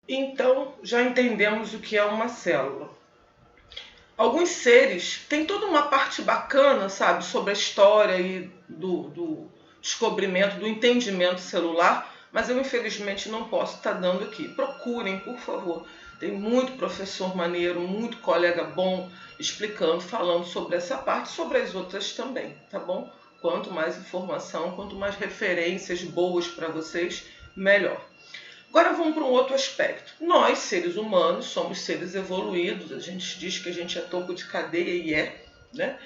Então, já entendemos o que é uma célula. Alguns seres têm toda uma parte bacana, sabe, sobre a história e do descobrimento, do entendimento celular, mas eu infelizmente não posso estar dando aqui. Procurem, por favor. Tem muito professor maneiro, muito colega bom explicando, falando sobre essa parte, sobre as outras também, tá bom? Quanto mais informação, quanto mais referências boas para vocês, melhor. Agora vamos para um outro aspecto. Nós, seres humanos, somos seres evoluídos. A gente diz que a gente é topo de cadeia e é, né?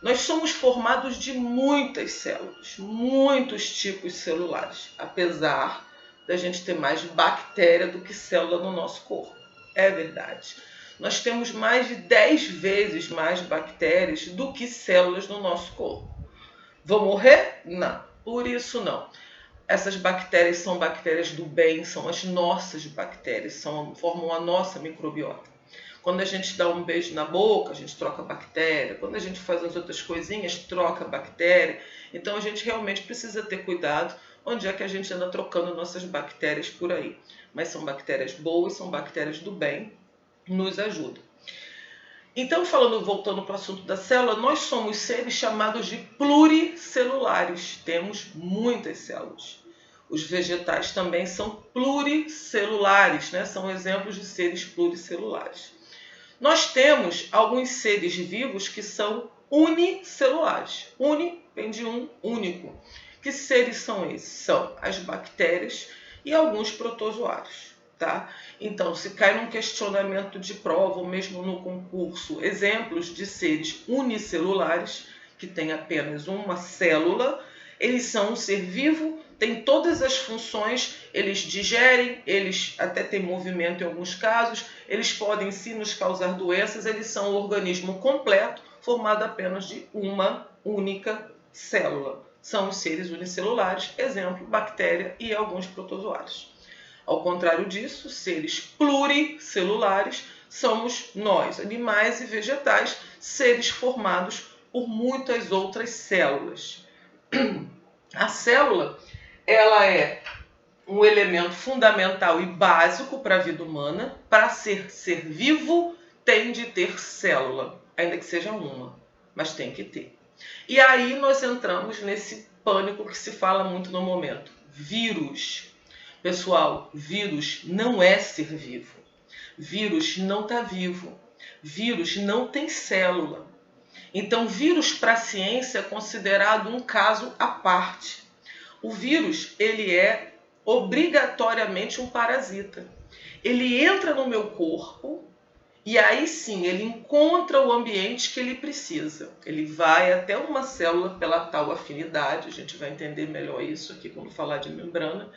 Nós somos formados de muitas células, muitos tipos celulares, apesar da gente ter mais bactéria do que célula no nosso corpo. É verdade. Nós temos mais de 10 vezes mais bactérias do que células no nosso corpo. Vão morrer? Não. Por isso não. Essas bactérias são bactérias do bem, são as nossas bactérias, formam a nossa microbiota. Quando a gente dá um beijo na boca, a gente troca bactéria. Quando a gente faz as outras coisinhas, troca bactéria. Então a gente realmente precisa ter cuidado onde é que a gente anda trocando nossas bactérias por aí. Mas são bactérias boas, são bactérias do bem, nos ajudam. Então, voltando para o assunto da célula, nós somos seres chamados de pluricelulares. Temos muitas células. Os vegetais também são pluricelulares, né? São exemplos de seres pluricelulares. Nós temos alguns seres vivos que são unicelulares. Uni vem de um, único. Que seres são esses? São as bactérias e alguns protozoários. Tá? Então, se cai num questionamento de prova ou mesmo no concurso, exemplos de seres unicelulares, que têm apenas uma célula, eles são um ser vivo, têm todas as funções, eles digerem, eles até têm movimento em alguns casos, eles podem sim nos causar doenças, eles são um organismo completo, formado apenas de uma única célula. São os seres unicelulares, exemplo, bactéria e alguns protozoários. Ao contrário disso, seres pluricelulares somos nós, animais e vegetais, seres formados por muitas outras células. A célula, ela é um elemento fundamental e básico para a vida humana. Para ser vivo, tem de ter célula, ainda que seja uma, mas tem que ter. E aí nós entramos nesse pânico que se fala muito no momento. Vírus. Pessoal, vírus não é ser vivo. Vírus não está vivo. Vírus não tem célula. Então, vírus para a ciência é considerado um caso à parte. O vírus, ele é obrigatoriamente um parasita. Ele entra no meu corpo e aí sim, ele encontra o ambiente que ele precisa. Ele vai até uma célula pela tal afinidade, a gente vai entender melhor isso aqui quando falar de membrana,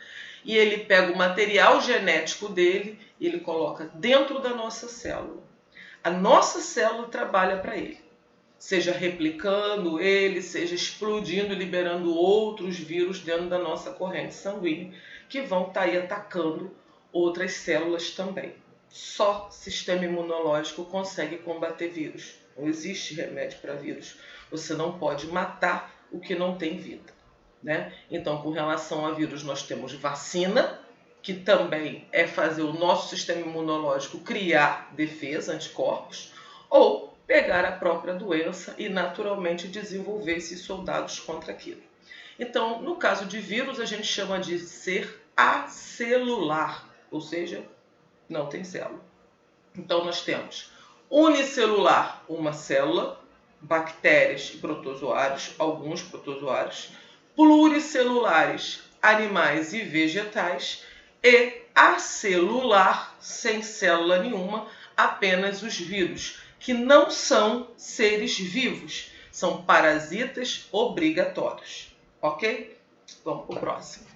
e ele pega o material genético dele e ele coloca dentro da nossa célula. A nossa célula trabalha para ele, seja replicando ele, seja explodindo, liberando outros vírus dentro da nossa corrente sanguínea, que vão estar aí atacando outras células também. Só sistema imunológico consegue combater vírus. Não existe remédio para vírus. Você não pode matar o que não tem vida, né? Então, com relação a vírus, nós temos vacina, que também é fazer o nosso sistema imunológico criar defesa, anticorpos, ou pegar a própria doença e naturalmente desenvolver esses soldados contra aquilo. Então, no caso de vírus, a gente chama de ser acelular, ou seja, não tem célula. Então, nós temos unicelular, uma célula, bactérias e protozoários, alguns protozoários, pluricelulares, animais e vegetais, e acelular, sem célula nenhuma, apenas os vírus, que não são seres vivos, são parasitas obrigatórios. Ok? Vamos para o próximo.